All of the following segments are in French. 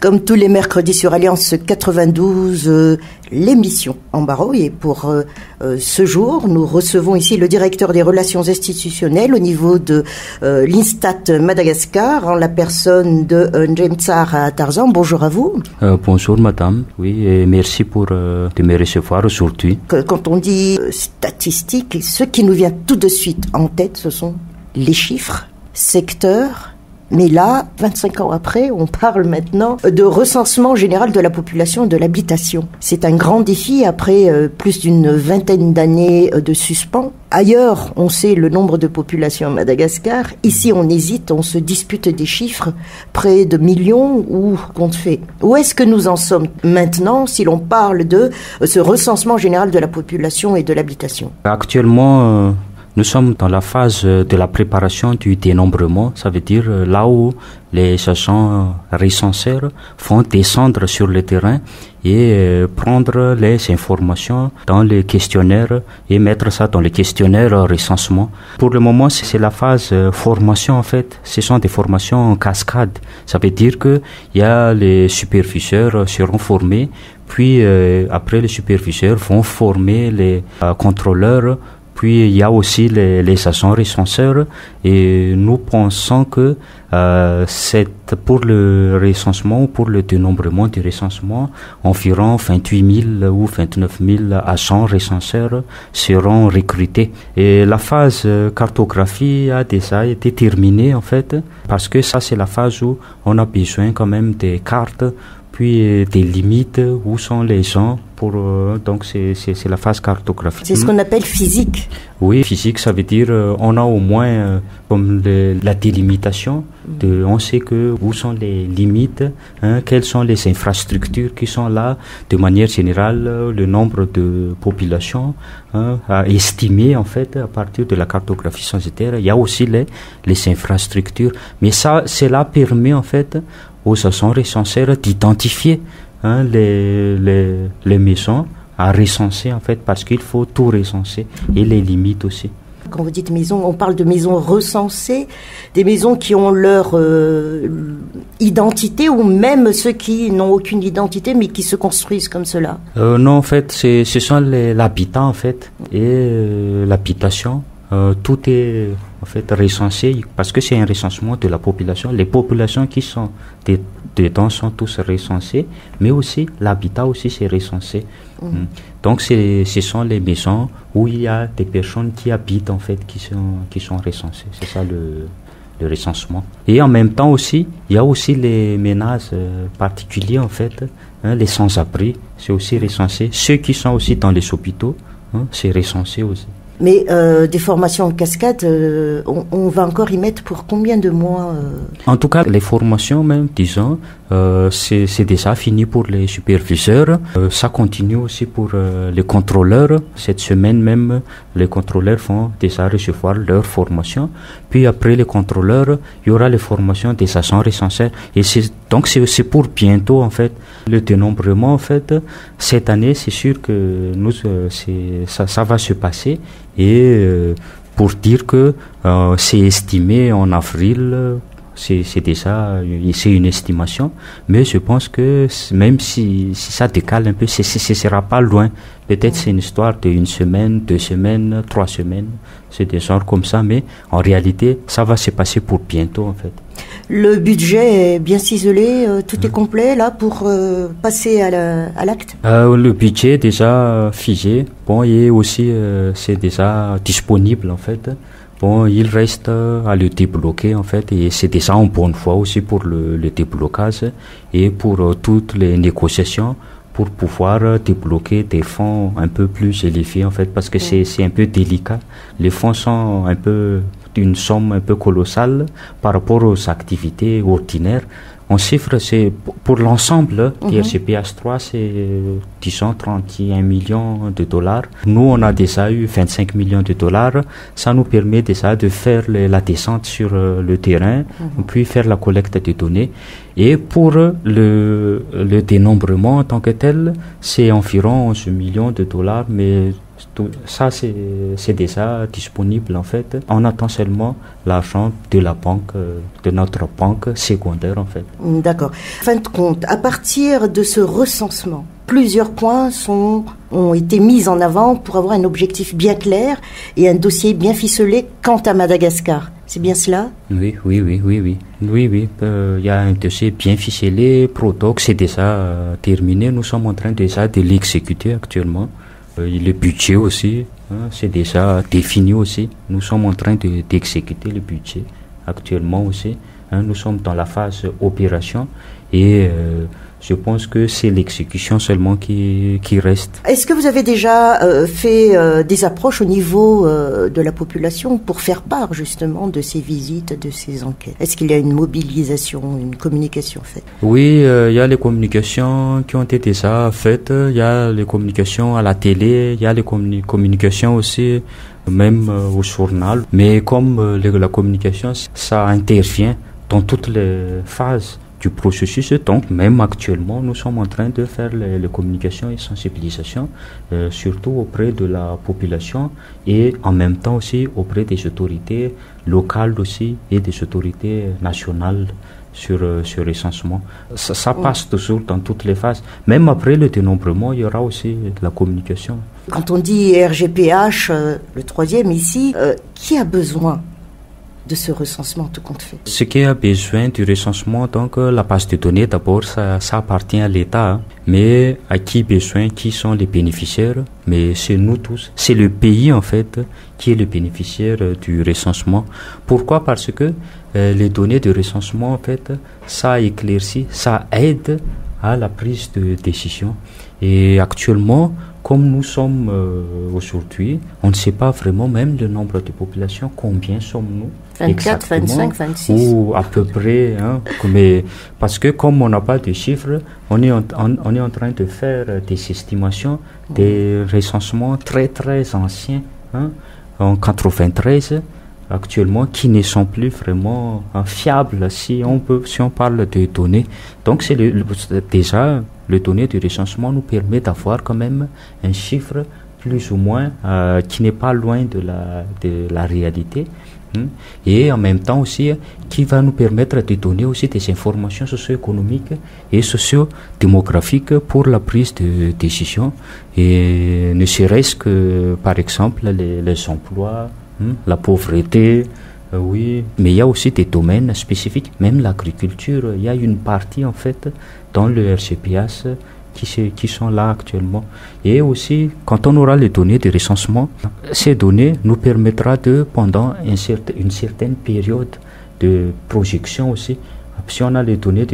Comme tous les mercredis sur Alliance 92, l'émission en Barrow. Et pour ce jour, nous recevons ici le directeur des relations institutionnelles au niveau de l'Instat Madagascar, en la personne de Njemtsar Tarzan. Bonjour à vous. Bonjour madame, oui, et merci de me recevoir aujourd'hui. Quand on dit statistiques, ce qui nous vient tout de suite en tête, ce sont les chiffres, secteurs. Mais là, 25 ans après, on parle maintenant de recensement général de la population et de l'habitation. C'est un grand défi après plus d'une vingtaine d'années de suspens. Ailleurs, on sait le nombre de populations à Madagascar. Ici, on hésite, on se dispute des chiffres, près de millions ou compte fait. Où est-ce que nous en sommes maintenant si l'on parle de ce recensement général de la population et de l'habitation? Actuellement, nous sommes dans la phase de la préparation du dénombrement, ça veut dire là où les agents recenseurs font descendre sur le terrain et prendre les informations dans les questionnaires et mettre ça dans les questionnaires recensement. Pour le moment, c'est la phase formation en fait. Ce sont des formations en cascade. Ça veut dire que il y a les superviseurs seront formés, puis après les superviseurs vont former les contrôleurs. Puis il y a aussi les agents recenseurs et nous pensons que pour le recensement ou pour le dénombrement du recensement, environ 28 000 ou 29 000 agents recenseurs seront recrutés. Et la phase cartographie a déjà été terminée en fait, parce que ça c'est la phase où on a besoin quand même des cartes, puis des limites, où sont les gens donc c'est la phase cartographique. C'est ce qu'on appelle physique. Oui, physique, ça veut dire on a au moins comme la délimitation, on sait que où sont les limites, quelles sont les infrastructures qui sont là, de manière générale, le nombre de populations à estimer en fait à partir de la cartographie censitaire. Il y a aussi les infrastructures, mais ça, cela permet en fait aux agents recenseurs d'identifier les maisons à recenser en fait, parce qu'il faut tout recenser et les limites aussi. Quand vous dites maison, on parle de maisons recensées, des maisons qui ont leur identité, ou même ceux qui n'ont aucune identité mais qui se construisent comme cela? Non, en fait, ce sont l'habitat en fait et l'habitation. Tout est en fait recensé parce que c'est un recensement de la population. Les populations qui sont dedans sont tous recensées, mais aussi l'habitat aussi c'est recensé. Donc ce sont les maisons où il y a des personnes qui habitent en fait qui sont recensées. C'est ça le recensement. Et en même temps aussi, il y a aussi les ménages particuliers en fait, les sans-abri, c'est aussi recensé. Ceux qui sont aussi dans les hôpitaux, c'est recensé aussi. Mais des formations en cascade, on va encore y mettre pour combien de mois En tout cas, les formations même, disons, c'est déjà fini pour les superviseurs. Ça continue aussi pour les contrôleurs. Cette semaine même, les contrôleurs vont déjà recevoir leur formation. Puis après les contrôleurs, il y aura les formations des agents recenseurs. Et donc c'est pour bientôt en fait. Le dénombrement en fait, cette année, c'est sûr que ça va se passer. Et pour dire que c'est estimé en avril, c'est déjà une estimation, mais je pense que même si ça décale un peu, ce sera pas loin. Peut-être c'est une histoire de 1 semaine, 2 semaines, 3 semaines, c'est des genres comme ça, mais en réalité ça va se passer pour bientôt en fait. Le budget est bien ciselé, tout est complet là pour passer à l'acte? Le budget est déjà figé, bon, et aussi c'est déjà disponible en fait. Bon, il reste à le débloquer en fait, et c'est déjà en bonne voie aussi pour le déblocage et pour toutes les négociations pour pouvoir débloquer des fonds un peu plus élevés en fait, parce que c'est un peu délicat. Les fonds sont un peu d'une somme un peu colossale par rapport aux activités ordinaires. En chiffre, c'est pour l'ensemble du RCPH3, c'est disons 31 millions de dollars. Nous, on a déjà eu 25 millions de dollars. Ça nous permet déjà de faire la descente sur le terrain, puis faire la collecte des données. Et pour le dénombrement en tant que tel, c'est environ 11 millions de dollars, mais Tout ça, c'est déjà disponible en fait. On attend seulement l'argent de la banque, de notre banque secondaire en fait. D'accord. En fin de compte, à partir de ce recensement, plusieurs points ont été mis en avant pour avoir un objectif bien clair et un dossier bien ficelé quant à Madagascar. C'est bien cela? Oui. Il y a un dossier bien ficelé. Prodoc, c'est déjà terminé. Nous sommes en train déjà de l'exécuter actuellement. Le budget aussi, c'est déjà défini aussi. Nous sommes en train d'exécuter le budget actuellement aussi. Nous sommes dans la phase opération et je pense que c'est l'exécution seulement qui reste. Est-ce que vous avez déjà fait des approches au niveau de la population pour faire part justement de ces visites, de ces enquêtes? Est-ce qu'il y a une mobilisation, une communication faite? Oui, il y a les communications qui ont été déjà faites, il y a les communications à la télé, il y a les communications aussi même au journal. Mais comme la communication, ça intervient dans toutes les phases du processus. Donc, même actuellement, nous sommes en train de faire les communications et sensibilisation, surtout auprès de la population et en même temps aussi auprès des autorités locales aussi et des autorités nationales sur recensement. Ça passe toujours dans toutes les phases. Même après le dénombrement, il y aura aussi de la communication. Quand on dit RGPH, le troisième ici, qui a besoin de ce recensement tout compte fait? Ce qui a besoin du recensement, donc la base de données, d'abord, ça appartient à l'État. Mais à qui besoin, qui sont les bénéficiaires? Mais c'est nous tous. C'est le pays, en fait, qui est le bénéficiaire du recensement. Pourquoi? Parce que les données de recensement, en fait, ça éclaircit, ça aide à la prise de décision. Et actuellement, comme nous sommes aujourd'hui, on ne sait pas vraiment même le nombre de populations, combien sommes-nous 24, 25, 26. Ou à peu près. Mais parce que comme on n'a pas de chiffres, on est en train de faire des estimations, des recensements très très anciens, en 93 actuellement, qui ne sont plus vraiment fiables si on parle de données. Donc c'est déjà le données du recensement nous permet d'avoir quand même un chiffre plus ou moins qui n'est pas loin de la réalité. Et en même temps aussi qui va nous permettre de donner aussi des informations socio-économiques et socio-démographiques pour la prise de décision, et ne serait-ce que par exemple les emplois, la pauvreté, oui, mais il y a aussi des domaines spécifiques, même l'agriculture. Il y a une partie en fait dans le RGPH qui sont là actuellement. Et aussi, quand on aura les données de recensement, ces données nous permettra pendant une certaine période de projection aussi. Si on a les données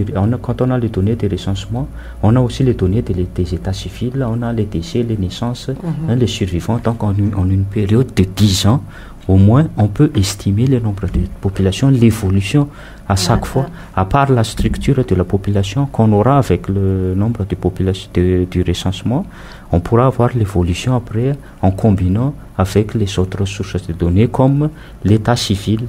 quand on a les données de recensement, on a aussi les données des états civils, on a les décès, les naissances, les survivants. Donc en une période de 10 ans, au moins, on peut estimer le nombre de populations, l'évolution à chaque fois, à part la structure de la population qu'on aura avec le nombre de populations du recensement, on pourra avoir l'évolution après en combinant avec les autres sources de données comme l'état civil.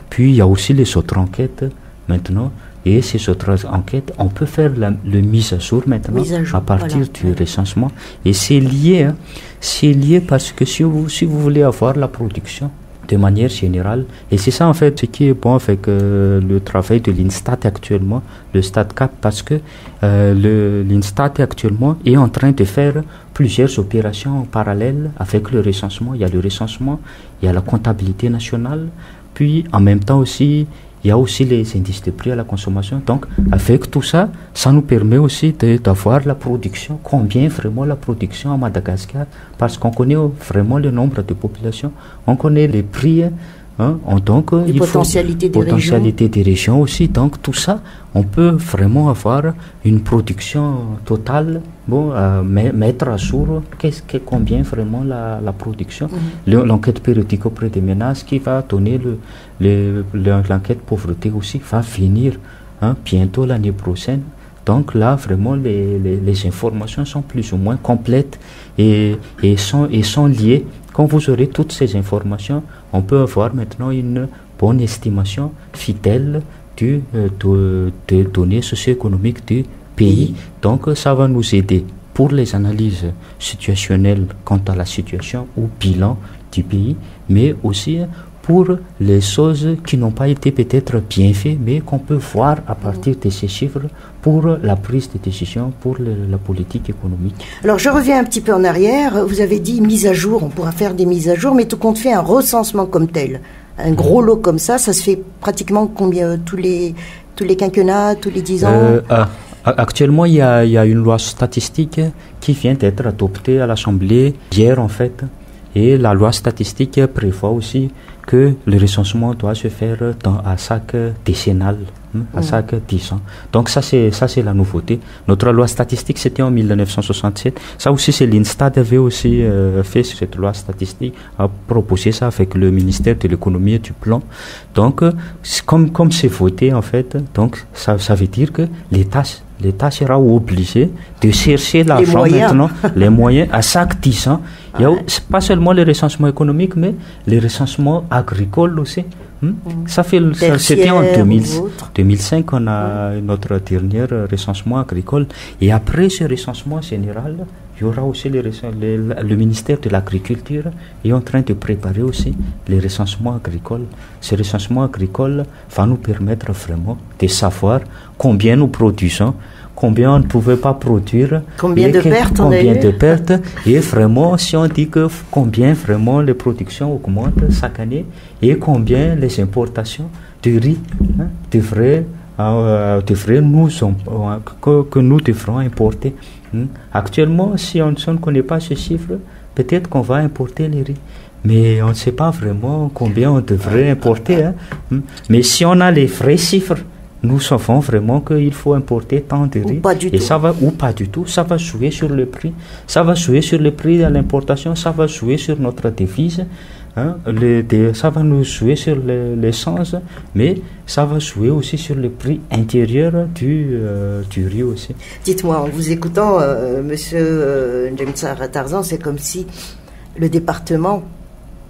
Puis il y a aussi les autres enquêtes maintenant. Et ces autres enquêtes, on peut faire le mise à jour maintenant à partir du recensement. Et c'est lié parce que si vous voulez avoir la production de manière générale, et c'est ça en fait ce qui est bon avec le travail de l'INSTAT actuellement, le StatCap, parce que l'INSTAT actuellement est en train de faire plusieurs opérations en parallèle avec le recensement. Il y a le recensement, il y a la comptabilité nationale, puis en même temps aussi il y a aussi les indices de prix à la consommation. Donc, avec tout ça, ça nous permet aussi d'avoir la production, combien vraiment la production à Madagascar, parce qu'on connaît vraiment le nombre de populations, on connaît les prix, donc les potentialités des régions aussi. Donc, tout ça, on peut vraiment avoir une production totale, mettre à jour combien vraiment la production. L'enquête périodique auprès des ménages qui va donner l'enquête pauvreté aussi va venir bientôt l'année prochaine. Donc là, vraiment, les informations sont plus ou moins complètes et sont liées. Quand vous aurez toutes ces informations, on peut avoir maintenant une bonne estimation fidèle de données socio-économiques du pays. Donc ça va nous aider pour les analyses situationnelles quant à la situation ou bilan du pays, mais aussi pour les choses qui n'ont pas été peut-être bien faites, mais qu'on peut voir à partir de ces chiffres pour la prise de décision, pour la politique économique. Alors je reviens un petit peu en arrière, vous avez dit mise à jour, on pourra faire des mises à jour, mais tout compte fait un recensement comme tel, un gros lot comme ça se fait pratiquement combien, tous les quinquennats, tous les 10 ans Actuellement, il y a une loi statistique qui vient d'être adoptée à l'Assemblée hier en fait, et la loi statistique prévoit aussi que le recensement doit se faire à chaque décennale, à chaque 10 ans. Donc ça c'est la nouveauté. Notre loi statistique c'était en 1967. Ça aussi c'est l'INSTAT avait aussi fait cette loi statistique, a proposé ça avec le ministère de l'économie et du plan. Donc comme c'est voté en fait, donc ça veut dire que l'État sera obligé de chercher l'argent maintenant, les moyens à chaque 10 ans. Il y a pas seulement les recensements économiques, mais les recensements agricoles aussi. C'était en 2005 qu'on a notre dernier recensement agricole. Et après ce recensement général, il y aura aussi le ministère de l'Agriculture est en train de préparer aussi les recensements agricoles. Ce recensement agricole va nous permettre vraiment de savoir combien nous produisons, combien on ne pouvait pas produire, combien de pertes, et vraiment si on dit que combien vraiment les productions augmentent chaque année et combien les importations de riz devraient que nous devrons importer. Actuellement, si on ne connaît pas ce chiffre, peut-être qu'on va importer les riz. Mais on ne sait pas vraiment combien on devrait importer. Mais si on a les vrais chiffres, nous savons vraiment qu'il faut importer tant de riz. Ou pas du tout. Ça va jouer sur le prix. Ça va jouer sur le prix de l'importation. Ça va jouer sur notre devise. Ça va nous jouer sur l'essence. Mais ça va jouer aussi sur le prix intérieur du riz aussi. Dites-moi, en vous écoutant, monsieur Ndjemtsar Tarzan, c'est comme si le département,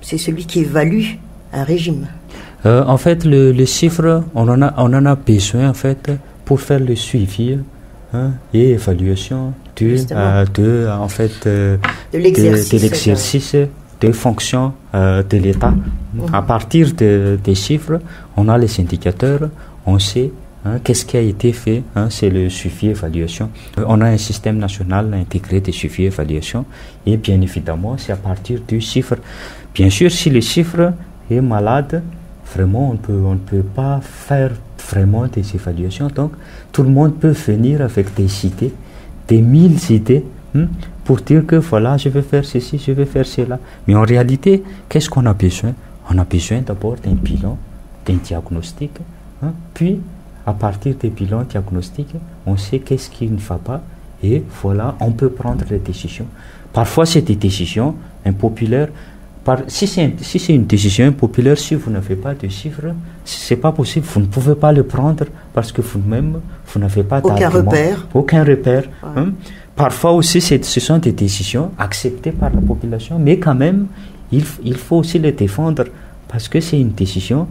c'est celui qui évalue un régime. En fait, les chiffres, on en a besoin en fait pour faire le suivi et évaluation de l'exercice de fonction de l'État. À partir des chiffres, on a les indicateurs, on sait qu'est-ce qui a été fait, c'est le suivi évaluation. On a un système national intégré de suivi évaluation et bien évidemment, c'est à partir du chiffre. Bien sûr, si le chiffre est malade, vraiment, on ne peut pas faire vraiment des évaluations. Donc, tout le monde peut venir avec des idées, des 1000 idées, pour dire que voilà, je vais faire ceci, je vais faire cela. Mais en réalité, qu'est-ce qu'on a besoin? On a besoin d'abord d'un bilan, d'un diagnostic, puis à partir des bilans diagnostiques, on sait qu'est-ce qui ne va pas, et voilà, on peut prendre des décisions. Parfois, c'est des décisions impopulaires. Si c'est une décision impopulaire, si vous n'avez pas de chiffres, c'est pas possible. Vous ne pouvez pas le prendre parce que vous-même, vous n'avez pas d'argument. Aucun repère. Ouais. Parfois aussi, ce sont des décisions acceptées par la population, mais quand même, il faut aussi les défendre parce que c'est une décision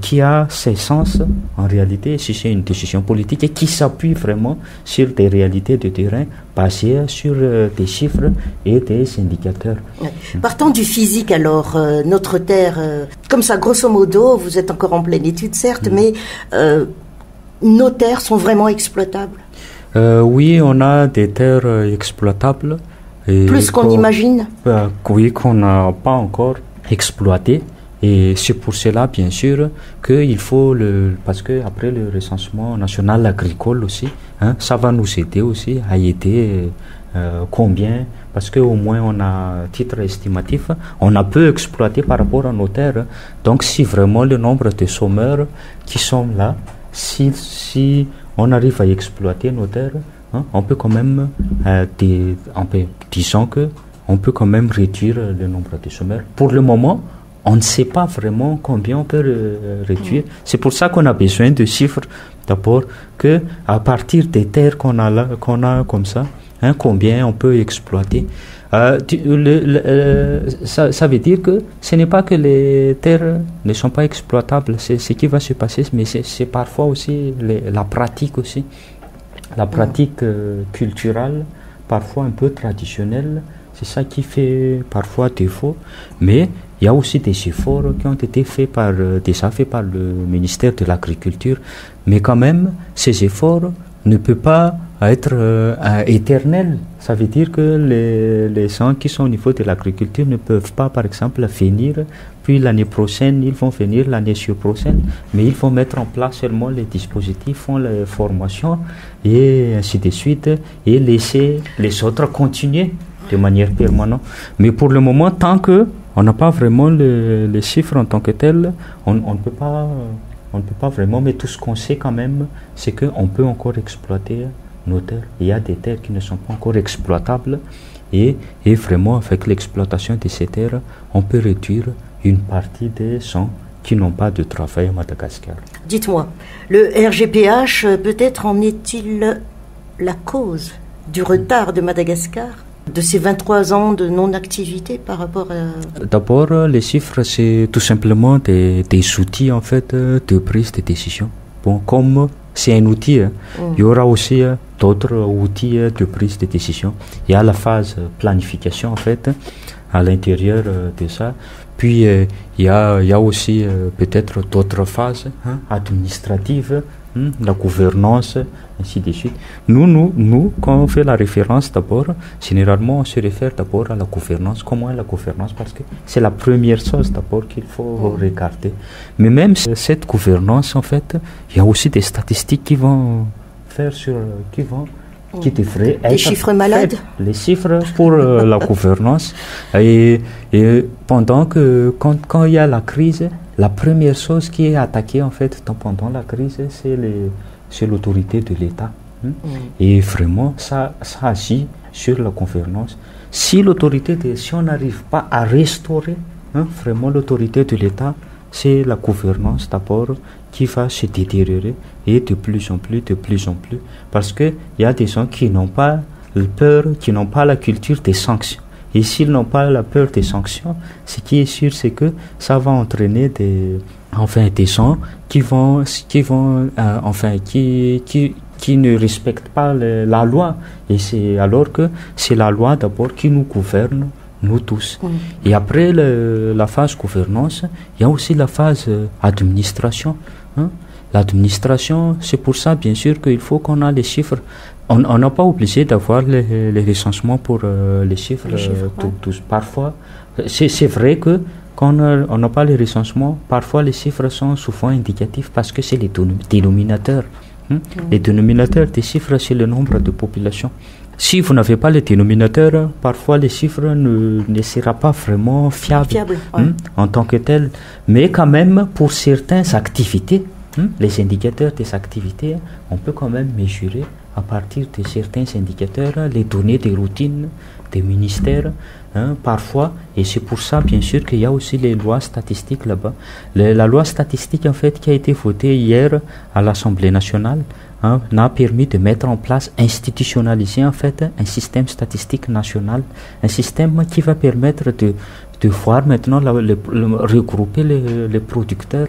qui a ses sens en réalité, si c'est une décision politique et qui s'appuie vraiment sur des réalités de terrain basées sur des chiffres et des indicateurs. Partant du physique alors, notre terre, comme ça grosso modo, vous êtes encore en pleine étude certes, mais nos terres sont vraiment exploitables? Oui, on a des terres exploitables. Et plus qu'on imagine? Oui, qu'on n'a pas encore exploité. Et c'est pour cela, bien sûr, qu'il faut parce que après le recensement national agricole aussi, ça va nous aider aussi à aider combien, parce qu'au moins on a titre estimatif, on a peu exploité par rapport à nos terres. Donc si vraiment le nombre de chômeurs qui sont là, si on arrive à exploiter nos terres, on peut quand même, disons que on peut quand même réduire le nombre de chômeurs. Pour le moment, on ne sait pas vraiment combien on peut réduire. C'est pour ça qu'on a besoin de chiffres. D'abord, que à partir des terres qu'on a comme ça, combien on peut exploiter. Ça veut dire que ce n'est pas que les terres ne sont pas exploitables. C'est ce qui va se passer, mais c'est parfois aussi la pratique aussi. La pratique culturelle parfois un peu traditionnels. C'est ça qui fait parfois défaut. Mais il y a aussi des efforts qui ont été faits déjà faits par le ministère de l'Agriculture. Mais quand même, ces efforts ne peuvent pas être éternels. Ça veut dire que les gens qui sont au niveau de l'agriculture ne peuvent pas, par exemple, venir, puis l'année prochaine, ils vont venir l'année prochaine, mais il faut mettre en place seulement les dispositifs, font les formations, et ainsi de suite, et laisser les autres continuer de manière permanente. Mais pour le moment, tant qu'on n'a pas vraiment les chiffres en tant que tels, on ne peut pas vraiment, mais tout ce qu'on sait quand même, c'est qu'on peut encore exploiter nos terres. Il y a des terres qui ne sont pas encore exploitables et vraiment avec l'exploitation de ces terres, on peut réduire une partie des gens qui n'ont pas de travail à Madagascar. Dites-moi, le RGPH, peut-être en est-il la cause du retard de Madagascar, de ces 23 ans de non-activité par rapport à... D'abord, les chiffres, c'est tout simplement des outils en fait de prise de décision. Bon, comme c'est un outil, il y aura aussi d'autres outils de prise de décision. Il y a la phase planification en fait à l'intérieur de ça. Puis il y a aussi peut-être d'autres phases administratives, la gouvernance, ainsi de suite. Nous, quand on fait la référence d'abord, généralement on se réfère d'abord à la gouvernance. Comment est la gouvernance? Parce que c'est la première chose d'abord qu'il faut regarder. Mais même cette gouvernance, en fait, il y a aussi des statistiques qui vont faire qui devraient être... Les chiffres malades? Les chiffres pour la gouvernance. Et pendant quand il y a la crise, la première chose qui est attaquée en fait pendant la crise, c'est l'autorité de l'État. Et vraiment, ça agit sur la gouvernance. Si on n'arrive pas à restaurer vraiment l'autorité de l'État, c'est la gouvernance d'abord qui va se détériorer et de plus en plus, parce qu'il y a des gens qui n'ont pas peur, qui n'ont pas la culture des sanctions. Et s'ils n'ont pas la peur des sanctions, ce qui est sûr, c'est que ça va entraîner des gens qui ne respectent pas la loi. Et c'est alors que c'est la loi d'abord qui nous gouverne, nous tous. Et après la phase gouvernance, il y a aussi la phase administration. L'administration, c'est pour ça, bien sûr, qu'il faut qu'on ait les chiffres. On n'a pas obligé d'avoir les recensements pour les chiffres. Tous. Parfois, c'est vrai que quand on n'a pas les recensements, parfois les chiffres sont souvent indicatifs parce que c'est les dénominateurs. Les dénominateurs des chiffres, c'est le nombre de population. Si vous n'avez pas les dénominateurs, parfois les chiffres ne seront pas vraiment fiables en tant que tels. Mais quand même, pour certaines activités, les indicateurs des activités, on peut quand même mesurer à partir de certains indicateurs les données des routines des ministères, parfois. Et c'est pour ça, bien sûr, qu'il y a aussi les lois statistiques là-bas. La loi statistique, en fait, qui a été votée hier à l'Assemblée nationale, a permis de mettre en place, institutionnaliser en fait un système statistique national, un système qui va permettre de voir maintenant regrouper les producteurs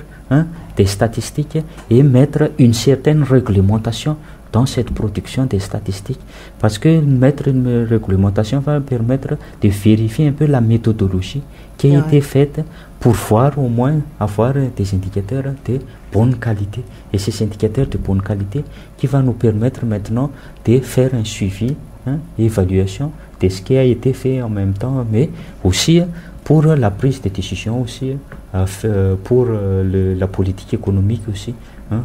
des statistiques et mettre une certaine réglementation dans cette production des statistiques, parce que mettre une réglementation va permettre de vérifier un peu la méthodologie qui a été faite pour voir au moins avoir des indicateurs de bonne qualité. Et ces indicateurs de bonne qualité qui va nous permettre maintenant de faire un suivi, évaluation de ce qui a été fait en même temps, mais aussi pour la prise de décision aussi, pour la politique économique aussi,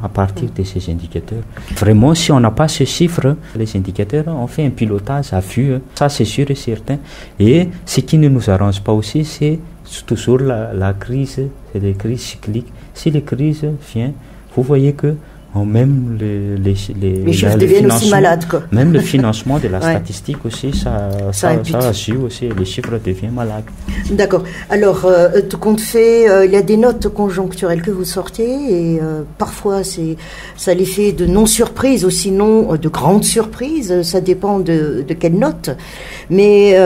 à partir de ces indicateurs. Vraiment, si on n'a pas ces chiffres, les indicateurs, on fait un pilotage à vue, ça c'est sûr et certain. Et ce qui ne nous arrange pas aussi, c'est toujours la crise, c'est des crises cycliques. Si les crises viennent, vous voyez que même les chiffres deviennent aussi malades, quoi. Même le financement de la statistique aussi, ça agit aussi, les chiffres deviennent malades. D'accord. Alors, tout compte fait, il y a des notes conjoncturelles que vous sortez et parfois ça les fait de non-surprise ou sinon de grandes surprises, ça dépend de quelles notes. Mais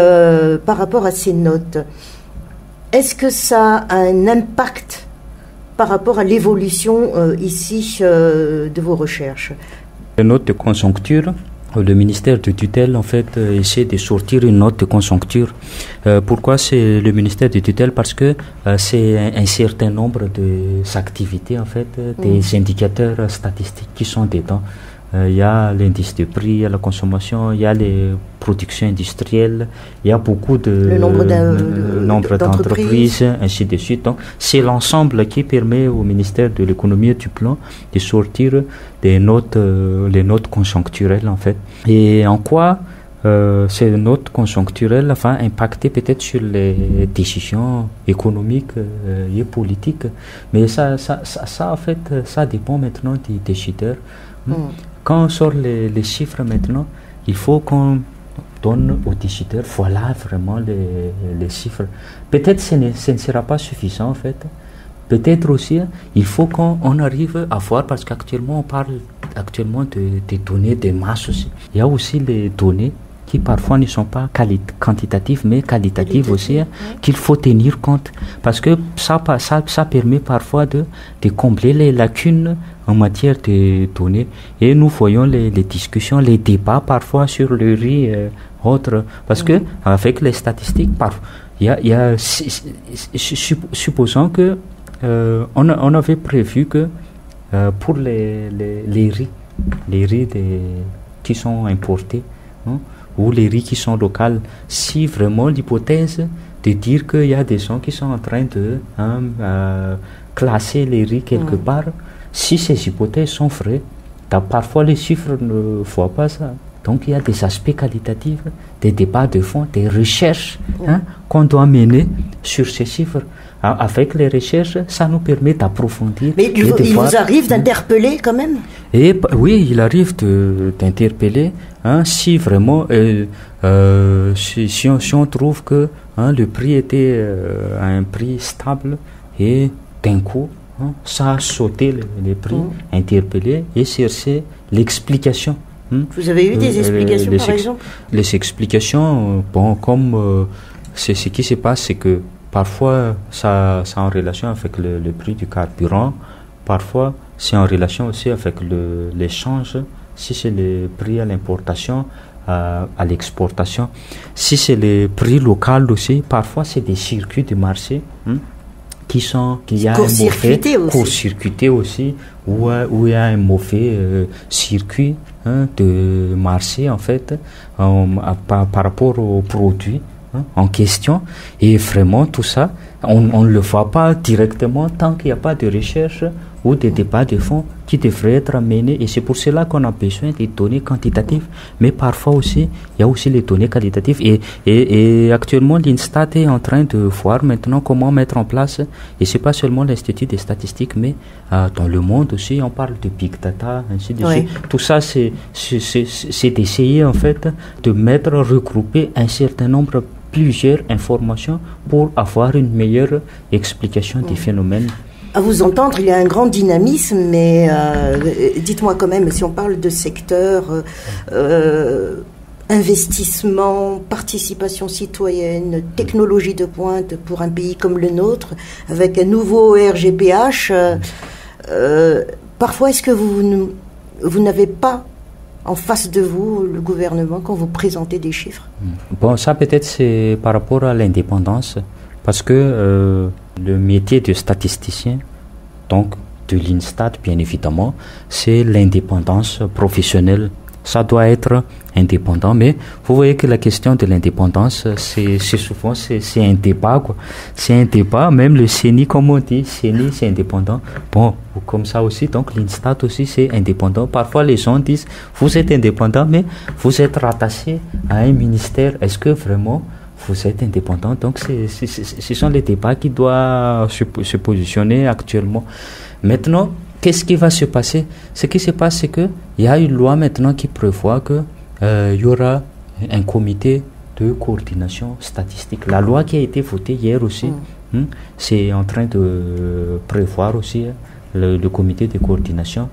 par rapport à ces notes, est-ce que ça a un impact par rapport à l'évolution ici de vos recherches? Les notes de conjoncture, le ministère de tutelle, en fait, essaie de sortir une note de conjoncture. Pourquoi c'est le ministère de tutelle? Parce que c'est un certain nombre d'activités, en fait, des indicateurs statistiques qui sont dedans. Il y a l'indice de prix, il y a la consommation, il y a les productions industrielles, il y a beaucoup de le nombre d'entreprises, ainsi de suite. Donc, c'est l'ensemble qui permet au ministère de l'économie et du plan de sortir des notes, les notes conjoncturelles, en fait. Et en quoi ces notes conjoncturelles impacter peut-être sur les décisions économiques et politiques. Mais ça, en fait, ça dépend maintenant des décideurs. Quand on sort les chiffres maintenant, il faut qu'on donne aux décideurs, voilà vraiment les chiffres. Peut-être ce ne sera pas suffisant en fait. Peut-être aussi, il faut qu'on arrive à voir, parce qu'actuellement on parle actuellement des données de masse aussi. Il y a aussi les données qui parfois ne sont pas quantitatives mais qualitatives aussi, qu'il faut tenir compte, parce que ça permet parfois de combler les lacunes en matière de données. Et nous voyons les discussions, les débats parfois sur le riz autre, parce que avec les statistiques, supposons que on avait prévu que pour les riz qui sont importés, ou les riz qui sont locaux, si vraiment l'hypothèse de dire qu'il y a des gens qui sont en train de classer les riz quelque part, si ces hypothèses sont vraies, parfois les chiffres ne voient pas ça. Donc il y a des aspects qualitatifs, des débats de fond, des recherches qu'on doit mener sur ces chiffres. Avec les recherches, ça nous permet d'approfondir. Mais il vous arrive d'interpeller quand même? Oui, il arrive d'interpeller si vraiment, si on trouve que le prix était à un prix stable et d'un coup, ça a sauté les prix, interpeller et chercher l'explication. Vous avez eu des explications par exemple? Les explications, comme c'est ce qui se passe, c'est que parfois ça en relation avec le prix du carburant, parfois c'est en relation aussi avec l'échange, si c'est le prix à l'importation, à l'exportation. Si c'est le prix local aussi, parfois c'est des circuits de marché qui y a court-circuité aussi, où il y a un mauvais circuit de marché en fait, par rapport aux produits en question. Et vraiment tout ça, on ne le voit pas directement tant qu'il n'y a pas de recherche ou de débat de fond qui devrait être menés. Et c'est pour cela qu'on a besoin des données quantitatives, mais parfois aussi il y a aussi les données qualitatives. Et actuellement l'INSTAT est en train de voir maintenant comment mettre en place, et c'est pas seulement l'Institut des statistiques, mais dans le monde aussi on parle de big data, ainsi de suite. Tout ça c'est d'essayer en fait de regrouper un certain nombre, plusieurs informations pour avoir une meilleure explication des phénomènes. À vous entendre, il y a un grand dynamisme, mais dites-moi quand même, si on parle de secteur, investissement, participation citoyenne, technologie de pointe pour un pays comme le nôtre, avec un nouveau RGPH, parfois est-ce que vous n'avez pas en face de vous le gouvernement quand vous présentez des chiffres? Bon, ça peut-être c'est par rapport à l'indépendance, parce que le métier de statisticien, donc de l'INSTAT bien évidemment, c'est l'indépendance professionnelle. Ça doit être indépendant, mais vous voyez que la question de l'indépendance, c'est souvent c'est un débat, quoi. C'est un débat, même le CENI, comme on dit, CENI c'est indépendant. Bon, comme ça aussi, donc l'INSTAT aussi c'est indépendant. Parfois les gens disent, vous êtes indépendant, mais vous êtes rattaché à un ministère. Est-ce que vraiment vous êtes indépendant? Donc ce sont les débats qui doivent se positionner actuellement. Maintenant, qu'est-ce qui va se passer? Ce qui se passe, c'est qu'il y a une loi maintenant qui prévoit qu'il y aura un comité de coordination statistique. La loi qui a été votée hier aussi, c'est en train de prévoir aussi le comité de coordination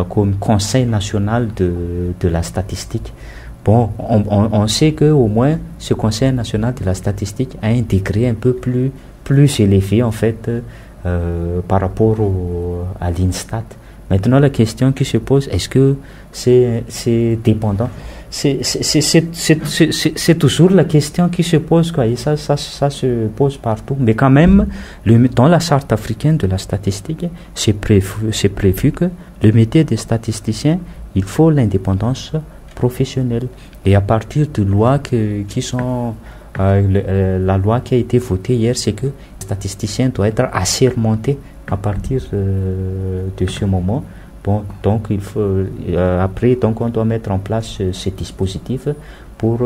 comme Conseil national de la statistique. Bon, on sait qu'au moins ce Conseil national de la statistique a un degré un peu plus élevé en fait par rapport à l'INSTAT. Maintenant, la question qui se pose, est-ce que c'est dépendant? C'est toujours la question qui se pose, quoi. Et ça se pose partout. Mais quand même, dans la charte africaine de la statistique, c'est prévu que le métier des statisticiens, il faut l'indépendance professionnelle. Et à partir de lois qui sont... la loi qui a été votée hier, c'est que le statisticien doit être assermenté à partir de ce moment. Bon, donc il faut après, donc on doit mettre en place ces dispositifs pour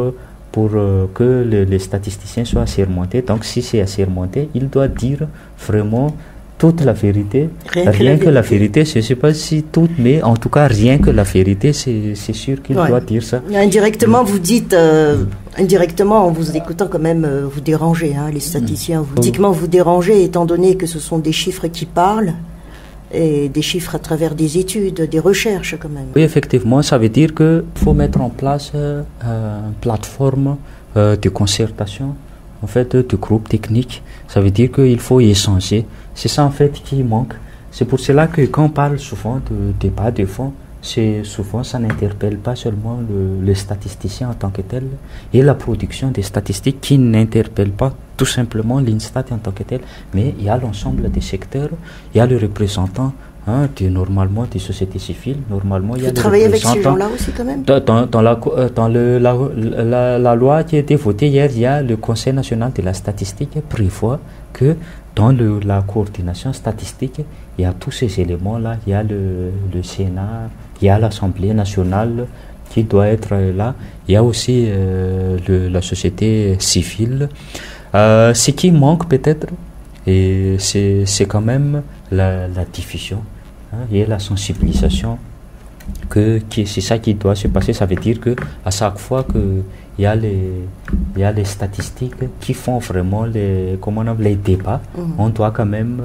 que les statisticiens soient assermentés. Donc si c'est assermenté, il doit dire vraiment toute la vérité, rien que la vérité. Je ne sais pas si toute, mais en tout cas rien que la vérité, c'est sûr qu'il doit dire ça. Indirectement, vous dites, indirectement, en vous écoutant quand même, vous dérangez, les statisticiens. Politiquement, vous dérangez, étant donné que ce sont des chiffres qui parlent, et des chiffres à travers des études, des recherches quand même. Oui, effectivement, ça veut dire qu'il faut mettre en place une plateforme de concertation, en fait, de groupes techniques. Ça veut dire qu'il faut échanger. C'est ça, en fait, qui manque. C'est pour cela que quand on parle souvent de débat de fond, souvent ça n'interpelle pas seulement le statisticien en tant que tel et la production des statistiques qui n'interpelle pas tout simplement l'INSTAT en tant que tel, mais il y a l'ensemble des secteurs, il y a le représentant normalement des sociétés civiles, normalement il y a vous travaillez avec ces gens-là aussi quand même. Dans la loi qui a été votée hier, il y a le Conseil national de la statistique qui prévoit que dans la coordination statistique, il y a tous ces éléments-là, il y a le Sénat, il y a l'Assemblée nationale qui doit être là, il y a aussi la société civile. Ce qui manque peut-être, et c'est quand même la diffusion et la sensibilisation. C'est ça qui doit se passer. Ça veut dire que à chaque fois que il y a les statistiques qui font vraiment les débats, on doit quand même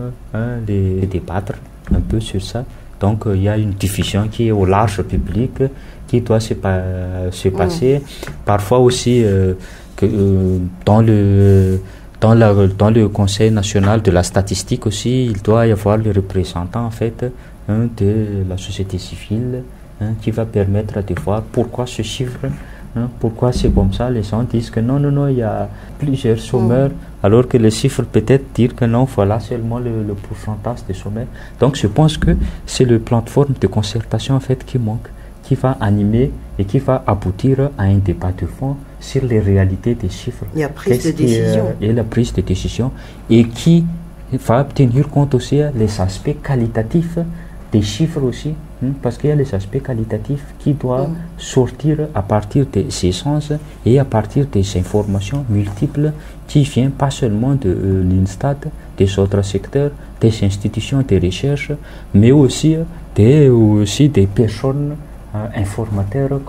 les débattre un peu sur ça. Donc il y a une diffusion qui est au large public qui doit se passer. Parfois aussi dans le Conseil national de la statistique aussi, il doit y avoir le représentant en fait de la société civile qui va permettre de voir pourquoi ce chiffre, pourquoi c'est comme ça. Les gens disent que non, il y a plusieurs chômeurs, alors que les chiffres peut-être dire que non, voilà seulement le pourcentage des chômeurs. Donc je pense que c'est le plateforme de concertation en fait qui manque, qui va animer et qui va aboutir à un débat de fond sur les réalités des chiffres. Et la prise de décision. Et la prise de décision. Et qui va tenir compte aussi des aspects qualitatifs des chiffres aussi, parce qu'il y a les aspects qualitatifs qui doivent sortir à partir des essences et à partir des informations multiples qui viennent pas seulement de l'INSTAT, des autres secteurs, des institutions de recherche, mais aussi des personnes informateurs,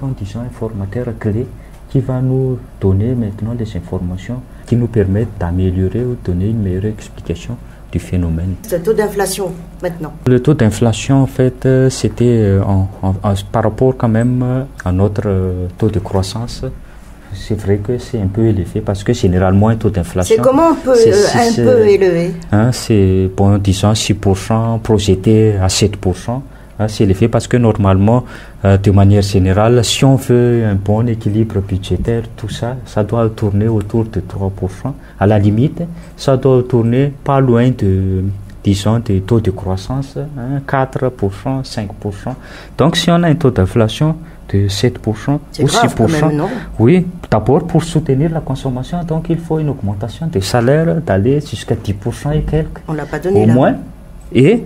informateurs clés, qui va nous donner maintenant des informations qui nous permettent d'améliorer ou de donner une meilleure explication du phénomène. C'est le taux d'inflation maintenant. Le taux d'inflation, en fait, c'était par rapport quand même à notre taux de croissance. C'est vrai que c'est un peu élevé parce que généralement un taux d'inflation... C'est comment un peu élevé c'est, disons, 6% projeté à 7%. C'est élevé parce que normalement, de manière générale, si on veut un bon équilibre budgétaire, tout ça, ça doit tourner autour de 3%. À la limite, ça doit tourner pas loin disons, des taux de croissance, 4%, 5%. Donc, si on a un taux d'inflation de 7% ou 6%, même, non? Oui, d'abord pour soutenir la consommation, donc il faut une augmentation des salaires d'aller jusqu'à 10% et quelques. On l'a pas donné au moins. Et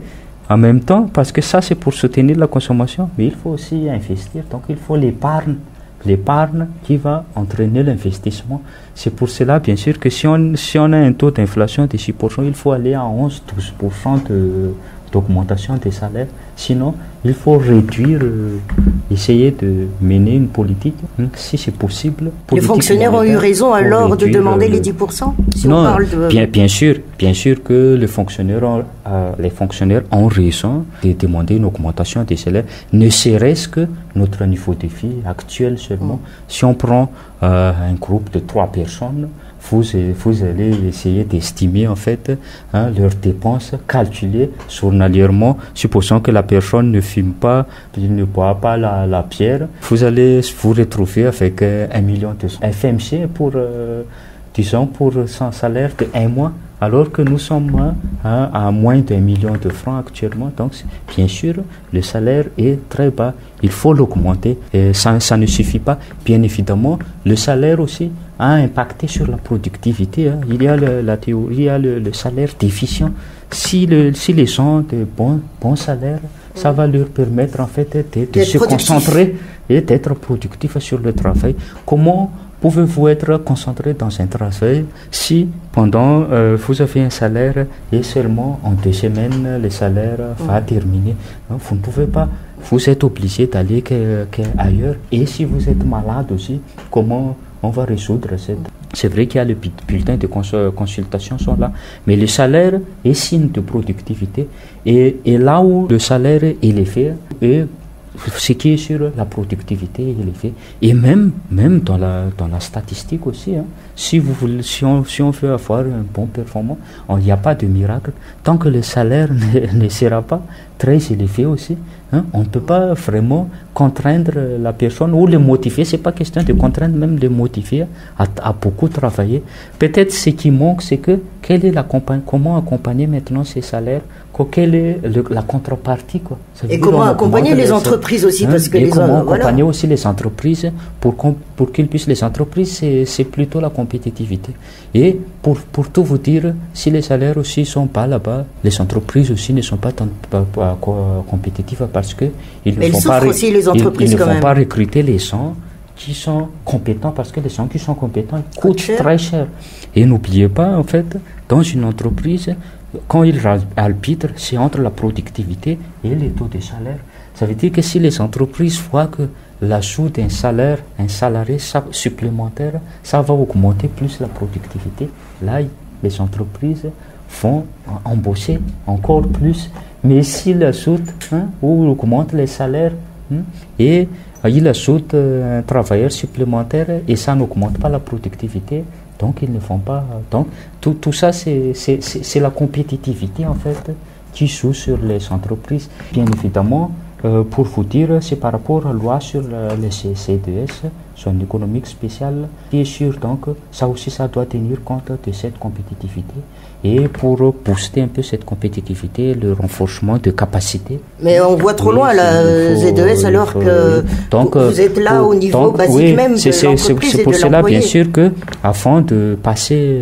en même temps, parce que ça c'est pour soutenir la consommation, mais il faut aussi investir, donc il faut l'épargne qui va entraîner l'investissement. C'est pour cela, bien sûr, que si on a un taux d'inflation de 6%, il faut aller à 11-12% d'augmentation des salaires. Sinon, il faut réduire, essayer de mener une politique, si c'est possible. Les fonctionnaires ont eu raison alors de demander les 10% si non, on parle de... bien sûr que les fonctionnaires ont raison de demander une augmentation des salaires, ne serait-ce que notre niveau de vie actuel seulement. Si on prend un groupe de 3 personnes, vous allez essayer d'estimer en fait leurs dépenses, calculer journalièrement, supposons que la personne ne fume pas, ne boit pas la bière, vous allez vous retrouver avec 1 million de FMC pour, disons, pour son salaire de 1 mois, alors que nous sommes à moins d'1 million de francs actuellement. Donc, bien sûr, le salaire est très bas. Il faut l'augmenter. Et ça ne suffit pas. Bien évidemment, le salaire aussi a impacté sur la productivité. Il y a la théorie, il y a le salaire déficient. Si les gens ont de bons salaires, ça va leur permettre en fait de se concentrer et d'être productifs sur le travail. Comment pouvez-vous être concentré dans un travail si pendant vous avez un salaire et seulement en 2 semaines le salaire va terminer? Vous ne pouvez pas, vous êtes obligé d'aller ailleurs. Et si vous êtes malade aussi, comment on va résoudre cette... C'est vrai qu'il y a le bulletin de consultation sont là, mais le salaire est signe de productivité. Et là où le salaire est élevé, et ce qui est sur la productivité est élevé, et même dans la statistique aussi, si on veut avoir un bon performance, il n'y a pas de miracle tant que le salaire ne sera pas très élevé aussi. On ne peut pas vraiment contraindre la personne ou le motiver. C'est pas question de contraindre, même de motiver à beaucoup travailler. Peut-être ce qui manque, c'est comment accompagner maintenant ces salaires, quelle est la contrepartie, quoi. Et comment accompagner les entreprises aussi, parce que accompagner aussi les entreprises pour qu'ils puissent. Les entreprises, c'est plutôt la compétitivité. Et pour tout vous dire, si les salaires aussi sont pas là-bas, les entreprises aussi ne sont pas compétitives parce que ils ne vont pas recruter les gens qui sont compétents, parce que les gens qui sont compétents coûtent très cher. Et n'oubliez pas, en fait, dans une entreprise, quand ils arbitrent, c'est entre la productivité et les taux de salaire. Ça veut dire que si les entreprises voient que l'ajout d'un salaire, un salarié supplémentaire, ça va augmenter plus la productivité, là, les entreprises vont embaucher encore plus. Mais s'ils ajoutent ou augmentent les salaires et ils ajoutent un travailleur supplémentaire et ça n'augmente pas la productivité, donc ils ne font pas. Donc tout ça, c'est la compétitivité en fait qui joue sur les entreprises. Bien évidemment, pour vous dire, c'est par rapport à la loi sur les CDS, zone économique spéciale, qui est sûr, donc ça aussi, ça doit tenir compte de cette compétitivité. Et pour booster un peu cette compétitivité, le renforcement de capacité. Mais on voit trop loin la ZES alors que vous êtes là au niveau basique même de l'entreprise. C'est pour cela, bien sûr, que avant de passer,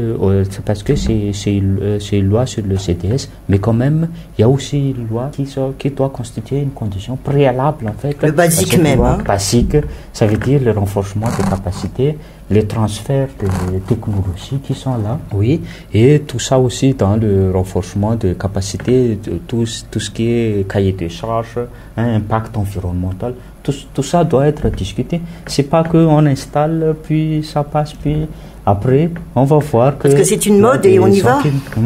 parce que c'est une loi sur le CDS, mais quand même, il y a aussi une loi qui doit constituer une condition préalable, en fait. Le basique même. Basique, ça veut dire le renforcement de capacité, les transferts de technologies qui sont là, oui, et tout ça aussi dans le renforcement de capacité, de tout ce qui est cahier de charges, impact environnemental, tout ça doit être discuté. C'est pas qu'on installe, puis ça passe, puis après, on va voir que... Parce que c'est une mode et on y va.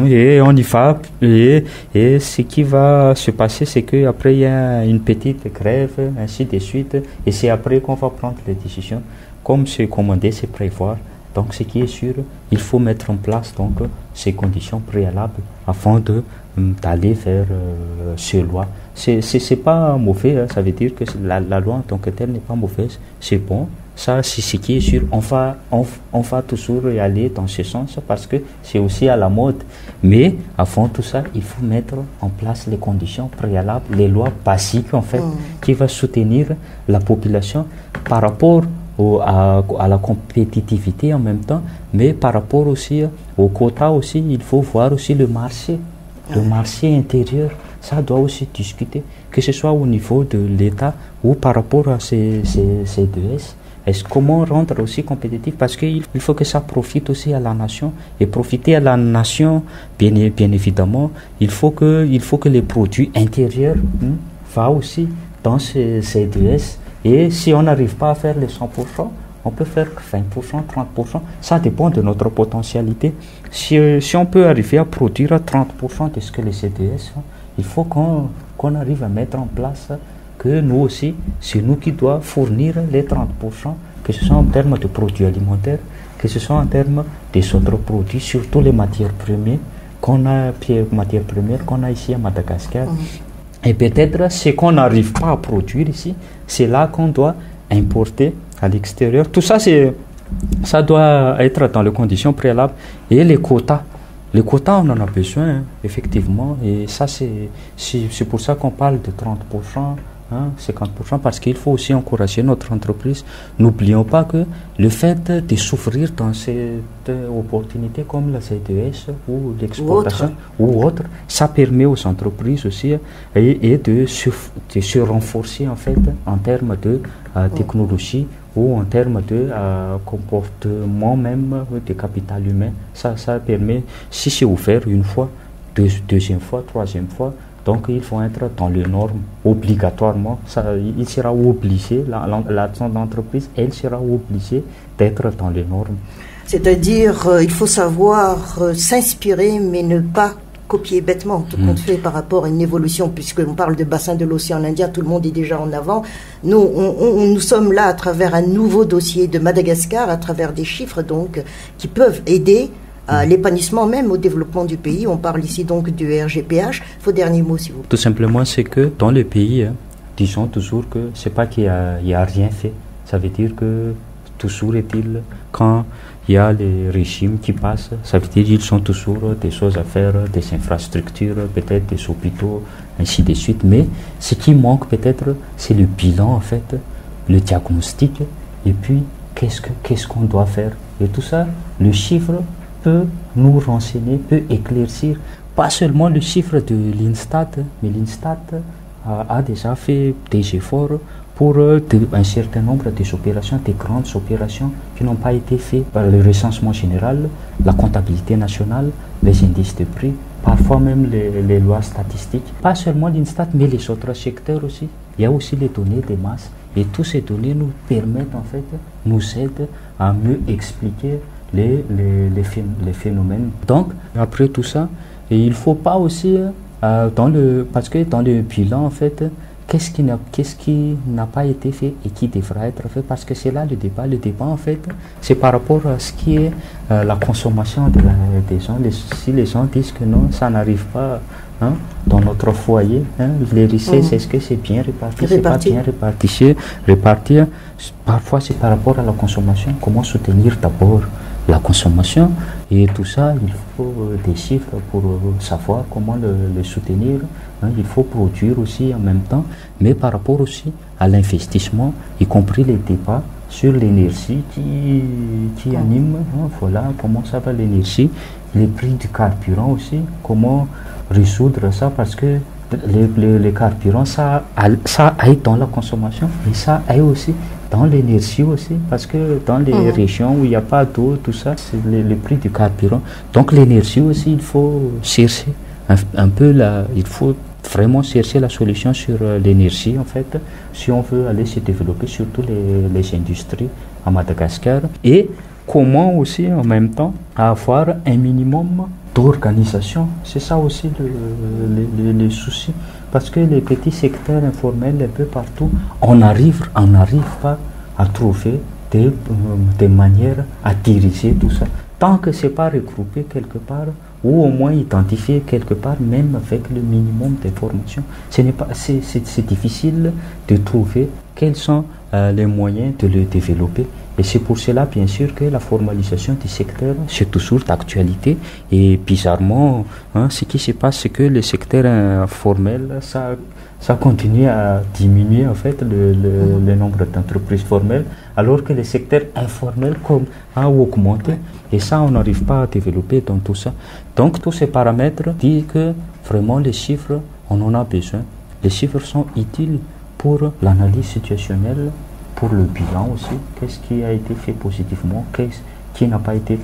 Et on y va. Et ce qui va se passer, c'est qu'après, il y a une petite grève, ainsi de suite. Et c'est après qu'on va prendre les décisions. Comme c'est commandé, c'est prévoir. Donc, ce qui est sûr, il faut mettre en place donc, ces conditions préalables afin d'aller vers ces lois. C'est pas mauvais, ça veut dire que la loi en tant que telle n'est pas mauvaise, c'est bon. Ça, c'est ce qui est sûr. On va toujours y aller dans ce sens parce que c'est aussi à la mode. Mais avant tout ça, il faut mettre en place les conditions préalables, les lois basiques en fait, qui vont soutenir la population par rapport à la compétitivité en même temps, mais par rapport aussi au quota aussi, il faut voir aussi le marché intérieur. Ça doit aussi discuter, que ce soit au niveau de l'État ou par rapport à ces DES. Est-ce comment rendre aussi compétitif? Parce qu'il faut que ça profite aussi à la nation. Et profiter à la nation, bien évidemment, il faut que les produits intérieurs va aussi dans ces DES. Et si on n'arrive pas à faire les 100%, on peut faire 20%, 30%. Ça dépend de notre potentialité. Si on peut arriver à produire à 30% de ce que les CDS, il faut qu'on arrive à mettre en place que nous aussi, c'est nous qui doit fournir les 30% que ce soit en termes de produits alimentaires, que ce soit en termes des autres produits, surtout les matières premières qu'on a ici à Madagascar. Et peut-être ce qu'on n'arrive pas à produire ici, c'est là qu'on doit importer à l'extérieur. Tout ça, ça doit être dans les conditions préalables. Et les quotas, on en a besoin, hein, effectivement. Et ça, c'est pour ça qu'on parle de 30%. 50%, parce qu'il faut aussi encourager notre entreprise. N'oublions pas que le fait de s'ouvrir dans cette opportunité comme la CDS ou l'exportation ou autre, ça permet aux entreprises aussi de se renforcer en fait en termes de technologie ou en termes de comportement même de capital humain. Ça permet, si c'est ouvert une fois, deuxième fois, troisième fois, donc il faut être dans les normes obligatoirement. Il sera obligé, l'entreprise, elle sera obligée d'être dans les normes. C'est-à-dire, il faut savoir s'inspirer, mais ne pas copier bêtement, tout compte fait par rapport à une évolution, puisqu'on parle de bassin de l'océan Indien, tout le monde est déjà en avant. Nous sommes là à travers un nouveau dossier de Madagascar, à travers des chiffres donc qui peuvent aider à l'épanouissement même, au développement du pays. On parle ici donc du RGPH. Vos derniers mots, s'il vous plaît. Tout simplement, c'est que dans le pays, disons toujours que c'est pas qu'il y a rien fait. Ça veut dire que toujours est-il, quand il y a les régimes qui passent, ça veut dire qu'ils ont toujours des choses à faire, des infrastructures, peut-être des hôpitaux, ainsi de suite. Mais ce qui manque peut-être, c'est le bilan en fait, le diagnostic, et puis qu'est-ce qu'on doit faire. Et tout ça, le chiffre peut nous renseigner, peut éclaircir, pas seulement le chiffre de l'Instat, mais l'Instat a déjà fait des efforts pour un certain nombre des opérations, des grandes opérations qui n'ont pas été faites par le recensement général, la comptabilité nationale, les indices de prix, parfois même les lois statistiques. Pas seulement l'Instat, mais les autres secteurs aussi. Il y a aussi les données des masses. Et toutes ces données nous permettent, en fait, nous aident à mieux expliquer les phénomènes. Donc, après tout ça, il ne faut pas aussi, parce que dans le bilan, en fait, qu'est-ce qui n'a pas été fait et qui devra être fait, parce que c'est là le débat. Le débat, en fait, c'est par rapport à ce qui est la consommation des gens. Si les gens disent que non, ça n'arrive pas dans notre foyer, les richesses, est-ce que c'est bien réparti, c'est pas bien réparti. Parfois, c'est par rapport à la consommation. Comment soutenir d'abord la consommation, et tout ça, il faut des chiffres pour savoir comment le soutenir. Il faut produire aussi en même temps, mais par rapport aussi à l'investissement, y compris les débats sur l'énergie qui anime. Voilà comment ça va l'énergie, les prix du carburant aussi, comment résoudre ça, parce que les carburants, ça aide dans la consommation, mais ça aide aussi dans l'énergie aussi, parce que dans les régions où il n'y a pas d'eau, tout ça, c'est le prix du carburant. Donc l'énergie aussi, il faut chercher un peu il faut vraiment chercher la solution sur l'énergie, en fait, si on veut aller se développer, surtout les industries à Madagascar. Et comment aussi, en même temps, avoir un minimum d'organisation. C'est ça aussi le souci. Parce que les petits secteurs informels, un peu partout, on n'arrive pas à trouver des manières à diriger tout ça. Tant que ce n'est pas regroupé quelque part, ou au moins identifié quelque part, même avec le minimum d'informations, c'est difficile de trouver quels sont les moyens de le développer. Et c'est pour cela, bien sûr, que la formalisation du secteur, c'est toujours d'actualité. Et bizarrement, ce qui se passe, c'est que le secteur formel, ça continue à diminuer, en fait, le nombre d'entreprises formelles, alors que le secteur informel a augmenté. Et ça, on n'arrive pas à développer dans tout ça. Donc, tous ces paramètres disent que vraiment, les chiffres, on en a besoin. Les chiffres sont utiles pour l'analyse situationnelle, pour le bilan aussi, qu'est-ce qui a été fait positivement, qu'est-ce qui n'a pas été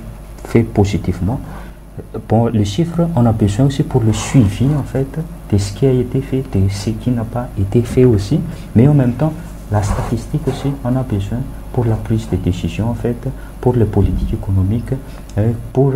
fait positivement. Bon, les chiffres, on a besoin aussi pour le suivi, en fait, de ce qui a été fait, de ce qui n'a pas été fait aussi, mais en même temps, la statistique aussi, on a besoin pour la prise de décision, en fait, pour les politiques économiques, pour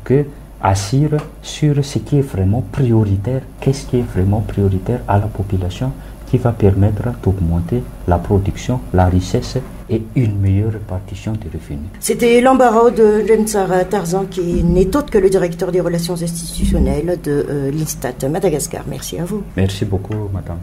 que assure sur ce qui est vraiment prioritaire, qu'est-ce qui est vraiment prioritaire à la population, qui va permettre d'augmenter la production, la richesse et une meilleure répartition des revenus. C'était l'embarras de Lemtsara Tarzan, qui n'est autre que le directeur des relations institutionnelles de l'Instat Madagascar. Merci à vous. Merci beaucoup, madame.